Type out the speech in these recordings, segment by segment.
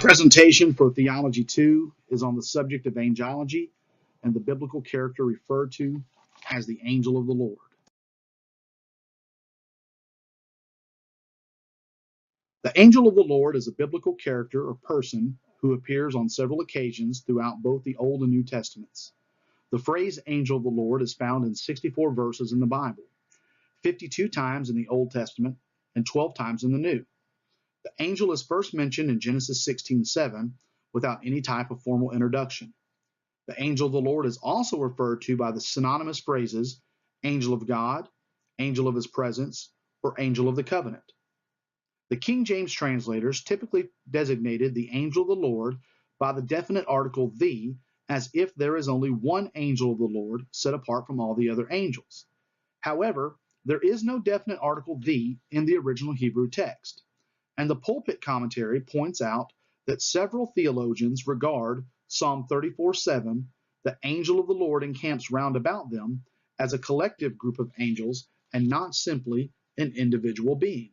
presentation for Theology 2 is on the subject of angelology and the biblical character referred to as the angel of the Lord. The angel of the Lord is a biblical character or person who appears on several occasions throughout both the Old and New Testaments. The phrase angel of the Lord is found in 64 verses in the Bible, 52 times in the Old Testament and 12 times in the New. The angel is first mentioned in Genesis 16:7 without any type of formal introduction. The angel of the Lord is also referred to by the synonymous phrases angel of God, angel of his presence, or angel of the covenant. The King James translators typically designated the angel of the Lord by the definite article the, as if there is only one angel of the Lord set apart from all the other angels. However, there is no definite article the in the original Hebrew text, and the pulpit commentary points out that several theologians regard Psalm 34:7, the angel of the Lord encamps round about them, as a collective group of angels and not simply an individual being.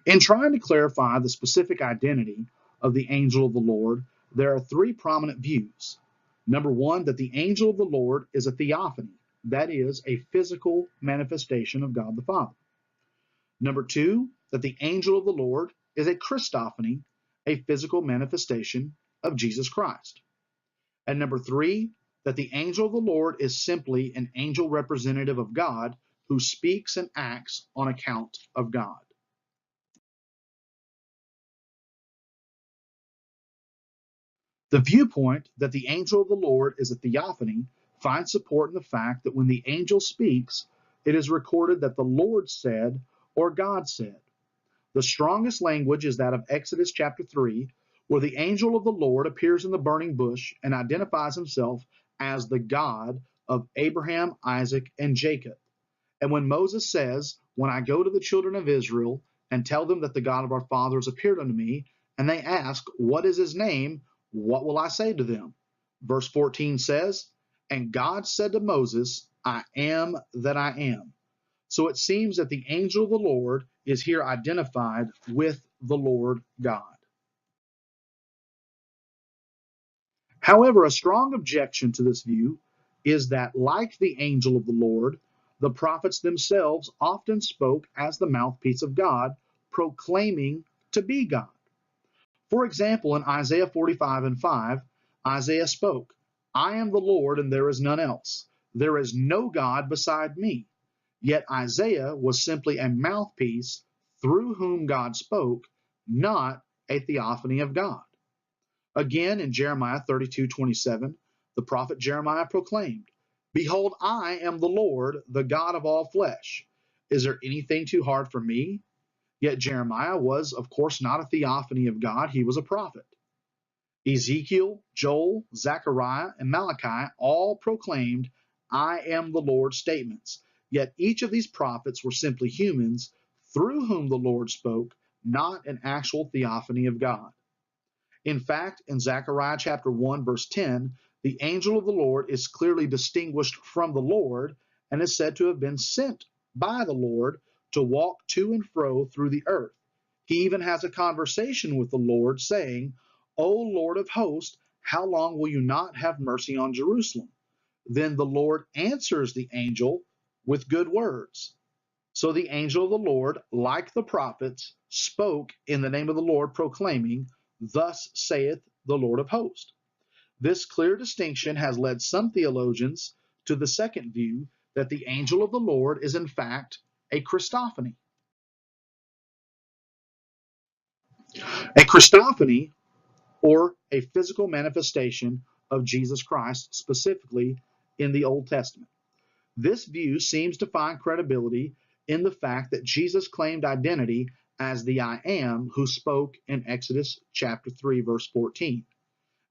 In trying to clarify the specific identity of the angel of the Lord, there are three prominent views. Number one, that the angel of the Lord is a theophany, that is, a physical manifestation of God the Father. Number two, that the angel of the Lord is a Christophany, a physical manifestation of Jesus Christ. And number three, that the angel of the Lord is simply an angel representative of God who speaks and acts on account of God. The viewpoint that the angel of the Lord is a theophany finds support in the fact that when the angel speaks, it is recorded that the Lord said or God said. The strongest language is that of Exodus chapter 3, where the angel of the Lord appears in the burning bush and identifies himself as the God of Abraham, Isaac, and Jacob. And when Moses says, "When I go to the children of Israel and tell them that the God of our fathers appeared unto me, and they ask, what is his name? What will I say to them?" Verse 14 says, "And God said to Moses, I am that I am." So it seems that the angel of the Lord is here identified with the Lord God. However, a strong objection to this view is that, like the angel of the Lord, the prophets themselves often spoke as the mouthpiece of God, proclaiming to be God. For example, in Isaiah 45:5, Isaiah spoke, "I am the Lord and there is none else. There is no God beside me." Yet Isaiah was simply a mouthpiece through whom God spoke, not a theophany of God. Again, in Jeremiah 32:27, the prophet Jeremiah proclaimed, "Behold, I am the Lord, the God of all flesh. Is there anything too hard for me?" Yet Jeremiah was, of course, not a theophany of God. He was a prophet. Ezekiel, Joel, Zechariah, and Malachi all proclaimed, "I am the Lord" statements. Yet each of these prophets were simply humans through whom the Lord spoke, not an actual theophany of God. In fact, in Zechariah chapter 1, verse 10, the angel of the Lord is clearly distinguished from the Lord and is said to have been sent by the Lord to walk to and fro through the earth. He even has a conversation with the Lord saying, "O Lord of hosts, how long will you not have mercy on Jerusalem?" Then the Lord answers the angel with good words. So the angel of the Lord, like the prophets, spoke in the name of the Lord, proclaiming, "Thus saith the Lord of hosts." This clear distinction has led some theologians to the second view, that the angel of the Lord is in fact a Christophany. A Christophany, or a physical manifestation of Jesus Christ, specifically in the Old Testament. This view seems to find credibility in the fact that Jesus claimed identity as the I am who spoke in Exodus chapter 3, verse 14.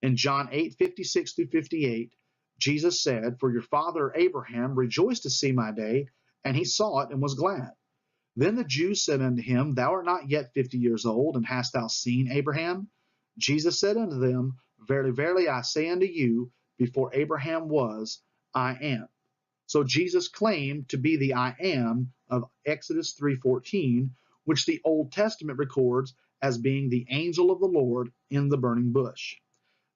In John 8:56-58, Jesus said, "For your father Abraham rejoiced to see my day, and he saw it and was glad." Then the Jews said unto him, "Thou art not yet 50 years old, and hast thou seen Abraham?" Jesus said unto them, "Verily, verily, I say unto you, before Abraham was, I am." So Jesus claimed to be the I am of Exodus 3:14, which the Old Testament records as being the angel of the Lord in the burning bush.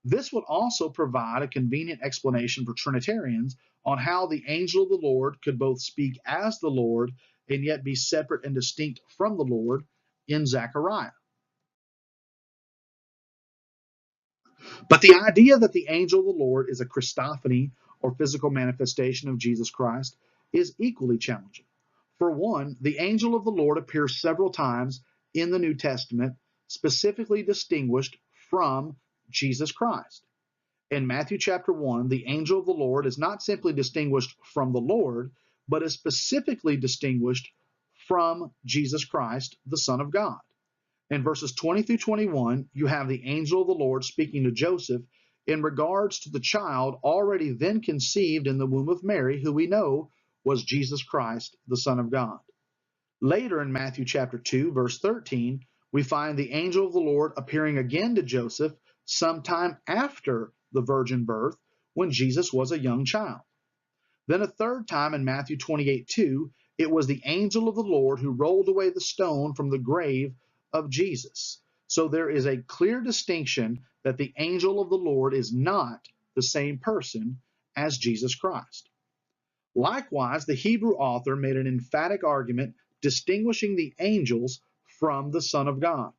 This would also provide a convenient explanation for Trinitarians on how the angel of the Lord could both speak as the Lord and yet be separate and distinct from the Lord in Zechariah. But the idea that the angel of the Lord is a Christophany or physical manifestation of Jesus Christ is equally challenging. For one, the angel of the Lord appears several times in the New Testament, specifically distinguished from Jesus Christ. In Matthew chapter 1, the angel of the Lord is not simply distinguished from the Lord, but is specifically distinguished from Jesus Christ, the Son of God. In verses 20 through 21, you have the angel of the Lord speaking to Joseph in regards to the child already then conceived in the womb of Mary, who we know was Jesus Christ, the Son of God. Later in Matthew chapter 2, verse 13, we find the angel of the Lord appearing again to Joseph sometime after the virgin birth when Jesus was a young child. Then a third time in Matthew 28:2, it was the angel of the Lord who rolled away the stone from the grave of Jesus. So there is a clear distinction that the angel of the Lord is not the same person as Jesus Christ. Likewise, the Hebrew author made an emphatic argument distinguishing the angels from the Son of God.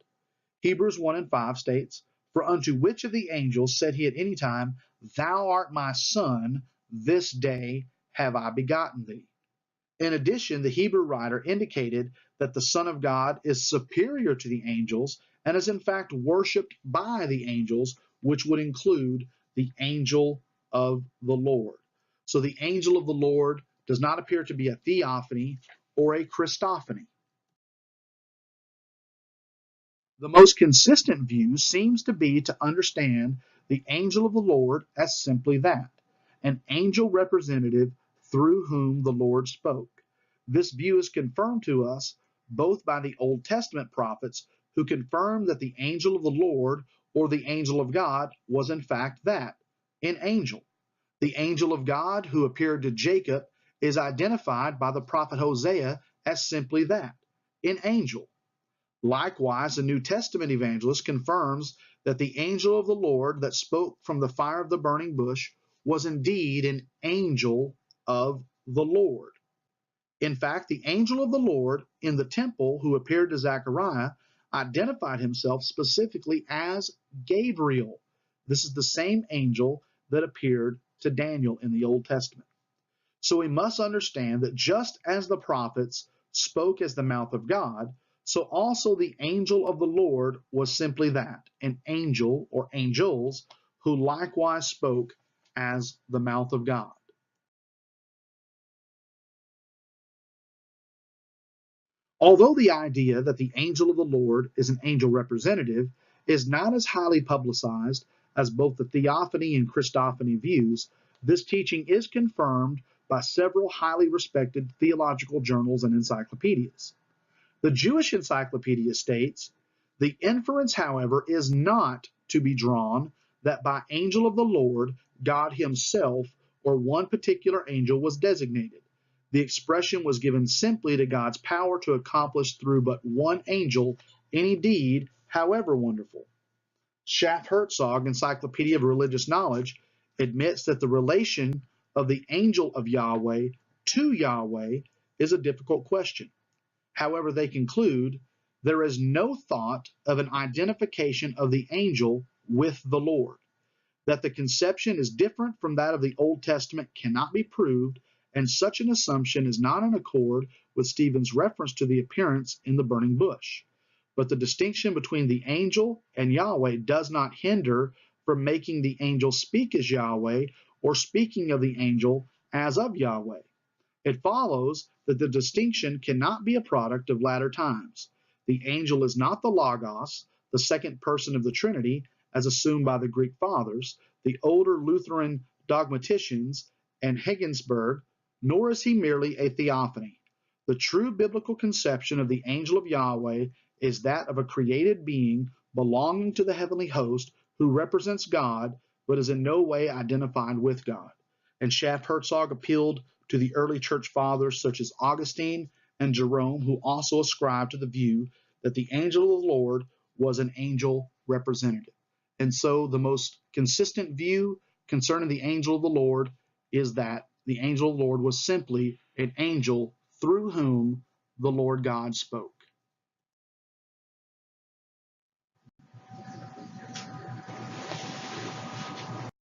Hebrews 1:5 states, "For unto which of the angels said he at any time, Thou art my son, this day have I begotten thee?" In addition, the Hebrew writer indicated that the Son of God is superior to the angels and is in fact worshipped by the angels, which would include the angel of the Lord. So the angel of the Lord does not appear to be a theophany or a Christophany. The most consistent view seems to be to understand the angel of the Lord as simply that, an angel representative through whom the Lord spoke. This view is confirmed to us both by the Old Testament prophets, who confirmed that the angel of the Lord or the angel of God was in fact that, an angel. The angel of God who appeared to Jacob is identified by the prophet Hosea as simply that, an angel. Likewise, the New Testament evangelist confirms that the angel of the Lord that spoke from the fire of the burning bush was indeed an angel of the Lord. In fact, the angel of the Lord in the temple who appeared to Zechariah identified himself specifically as Gabriel. This is the same angel that appeared to Daniel in the Old Testament. So we must understand that just as the prophets spoke as the mouth of God, so also the angel of the Lord was simply that, an angel or angels who likewise spoke as the mouth of God. Although the idea that the angel of the Lord is an angel representative is not as highly publicized as both the theophany and Christophany views, this teaching is confirmed by several highly respected theological journals and encyclopedias. The Jewish Encyclopedia states, "The inference, however, is not to be drawn that by angel of the Lord, God himself or one particular angel was designated. The expression was given simply to God's power to accomplish through but one angel any deed, however wonderful." Schaff-Herzog, Encyclopedia of Religious Knowledge, admits that the relation of the angel of Yahweh to Yahweh is a difficult question. However, they conclude, there is no thought of an identification of the angel with the Lord. That the conception is different from that of the Old Testament cannot be proved, and such an assumption is not in accord with Stephen's reference to the appearance in the burning bush. But the distinction between the angel and Yahweh does not hinder from making the angel speak as Yahweh or speaking of the angel as of Yahweh. It follows that the distinction cannot be a product of latter times. The angel is not the Logos, the second person of the Trinity, as assumed by the Greek fathers, the older Lutheran dogmaticians, and Hegensberg, nor is he merely a theophany. The true biblical conception of the angel of Yahweh is that of a created being belonging to the heavenly host who represents God but is in no way identified with God. And Schaff-Herzog appealed to the early church fathers such as Augustine and Jerome, who also ascribed to the view that the angel of the Lord was an angel representative. And so the most consistent view concerning the angel of the Lord is that the angel of the Lord was simply an angel through whom the Lord God spoke.